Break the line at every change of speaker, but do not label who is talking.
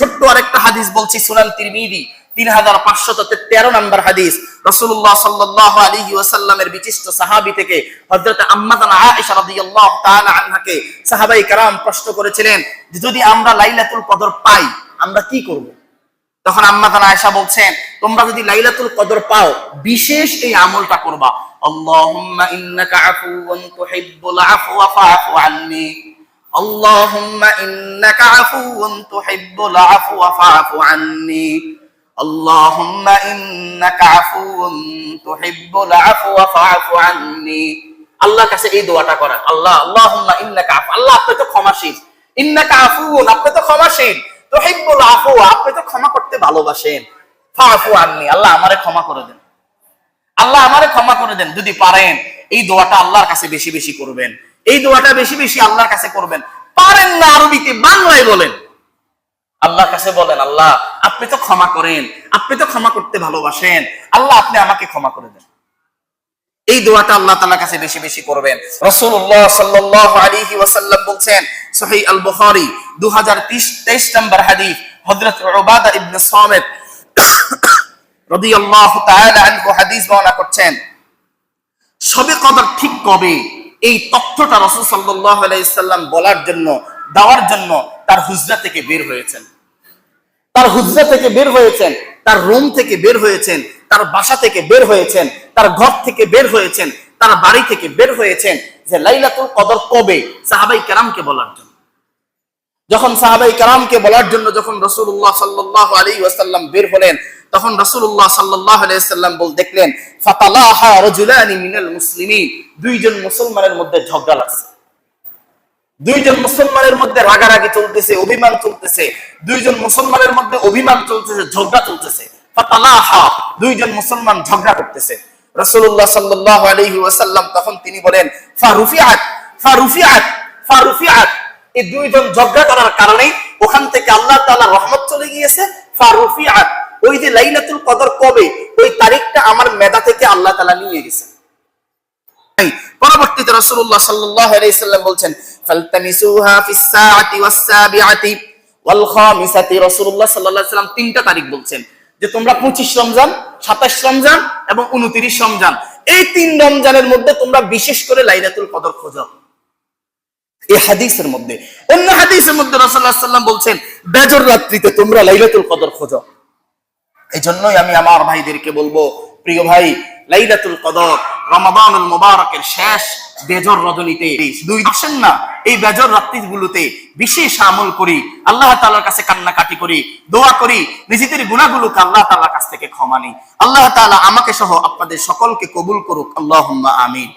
ছোট্ট আরেকটা হাদিস বলছি, সুনান তিরমিজি 3513 নম্বর হাদিস। রাসূলুল্লাহ সাল্লাল্লাহু আলাইহি ওয়াসাল্লামের বিশিষ্ট সাহাবী থেকে হযরত আম্মা জান আয়েশা রাদিয়াল্লাহু তাআলা আনহাকে সাহাবায়ে কেরাম প্রশ্ন করেছিলেন যে যদি আমরা লাইলাতুল কদর পাই আমরা কি করব? তখন আম্মা জান আয়েশা বলছেন, তোমরা যদি লাইলাতুল কদর পাও বিশেষ এই আমলটা করবা, আল্লাহুম্মা ইন্নাকা আফুউন তুহিব্বুল আফওয়া ফাআফু আন্নী, আল্লাহুম্মা ইন্নাকা আফুউন তুহিব্বুল আফওয়া ফাআফু আন্নী, আল্লাহুম্মা ইন্নাকা আফুউন তুহিব্বুল আফওয়া ফাআফু আন্নী। আল্লাহর কাছে এই দোয়াটা করা, আল্লাহুম্মা ইন্নাকা আফু, আল্লাহ আপনি তো ক্ষমাশীল, ইন্নাকা আফুউন আপনি তো ক্ষমাশীল, তুহিব্বুল আফওয়া আপনি তো ক্ষমা করতে ভালোবাসেন, ফাআফু আন্নী আল্লাহ আমারে ক্ষমা করে দেন, আল্লাহ আমারে ক্ষমা করে দেন। যদি পারেন এই দোয়াটা আল্লাহর কাছে বেশি বেশি করবেন, এই দোয়াটা বেশি বেশি আল্লাহর কাছে করবেন। পারেন না আরবিতে, বাংলায় বলেন, আল্লাহর কাছে বলেন, আল্লাহ আপনি তো ক্ষমা করেন, আপনি তো ক্ষমা করতে ভালোবাসেন, আল্লাহ আপনি আমাকে ক্ষমা করে দেন। এই দোয়াটা আল্লাহ তাআলার কাছে বেশি বেশি করবেন। রাসূলুল্লাহ সাল্লাল্লাহু আলাইহি ওয়াসাল্লাম বলছেন, সহিহ আল বুখারী 2023 নম্বর হাদিস, হযরত উবাদা ইবনে সামিত রাদিয়াল্লাহু তাআলা আনহু হাদিস বর্ণনা করছেন, শবে কদর ঠিক কবে এই তথ্যটা রাসূল সাল্লাল্লাহু আলাইহি ওয়াসাল্লাম বলার জন্য, দেওয়ার জন্য তার হুজরা থেকে বের হয়েছেন, তার হুজরা থেকে বের হয়েছেন, তার রুম থেকে বের হয়েছেন, তার বাসা থেকে বের হয়েছেন, তার ঘর থেকে বের হয়েছেন, তার বাড়ি থেকে বের হয়েছেন যে লাইলাতুল কদর কবে সাহাবায়ে কেরামকে বলার জন্য। যখন সাহাবায়ে কেরামকে বলার জন্য যখন রাসূলুল্লাহ সাল্লাল্লাহু আলাইহি ওয়াসাল্লাম বের হলেন, তখন রাসূলুল্লাহ সাল্লাল্লাহু আলাইহি ওয়াসাল্লাম দেখলেন ফাতালাহা রাজুলানি মিনাল মুসলিমিন, দুইজন মুসলমানের মধ্যে ঝগড়া লাগছে, দুইজন মুসলমানের মধ্যে রাগারাগি চলতেছে, অভিমান চলতেছে, দুইজন মুসলমানের মধ্যে অভিমান চলতেছে, ঝগড়া চলতেছে। ফাতালাহা দুইজন মুসলমান ঝগড়া করতেছে। রাসূলুল্লাহ সাল্লাল্লাহু আলাইহি ওয়াসাল্লাম তখন তিনি বলেন ফারুফিআত ফারুফিআত ফারুফিআত, এই দুইজন ঝগড়া করার কারণে ওখান থেকে আল্লাহ তাআলা রহমত চলে গিয়েছে। ফারুফিআত ওই যে লাইলাতুল কদর কবে ওই তারিখটা আমার মেধা থেকে আল্লাহ তাআলা নিয়ে গেছে। পরবর্তীতে রাসূলুল্লাহ সাল্লাল্লাহু আলাইহি সাল্লাম বলছেন ফালতামিসুহা ফিস সাআতি ওয়াস সাবিআতি ওয়াল খামিসাতি, রাসূলুল্লাহ সাল্লাল্লাহু আলাইহি সাল্লাম তিনটা তারিখ বলছেন যে তোমরা 25 রমজান, 27 রমজান এবং 29 রমজান, এই তিন রমজানের মধ্যে তোমরা বিশেষ করে লাইলাতুল কদর খোঁজো। এই হাদিসের মধ্যে, অন্য হাদিসের মধ্যে রাসূলুল্লাহ সাল্লাল্লাহু আলাইহি সাল্লাম বলছেন বেজর রাত্রিতে তোমরা লাইলাতুল কদর খোঁজো। এজন্যই আমি আমার ভাইদেরকে বলবো, প্রিয় ভাই, লাইলাতুল কদর রমাদানুল মুবারকের শেষ বেজর রজনীতে দুই আসেন না, এই বেজর রাত্রিগুলোতে বিশেষ আমল করি, আল্লাহ তাআলার কাছে কান্নাকাটি করি, দোয়া করি, নিজেদের গুনাহগুলোকে আল্লাহ তাআলার কাছ থেকে ক্ষমা নিই। আল্লাহ তাআলা আমাকে সহ আপনাদের সকলকে কবুল করুক, আল্লাহুম্মা আমিন।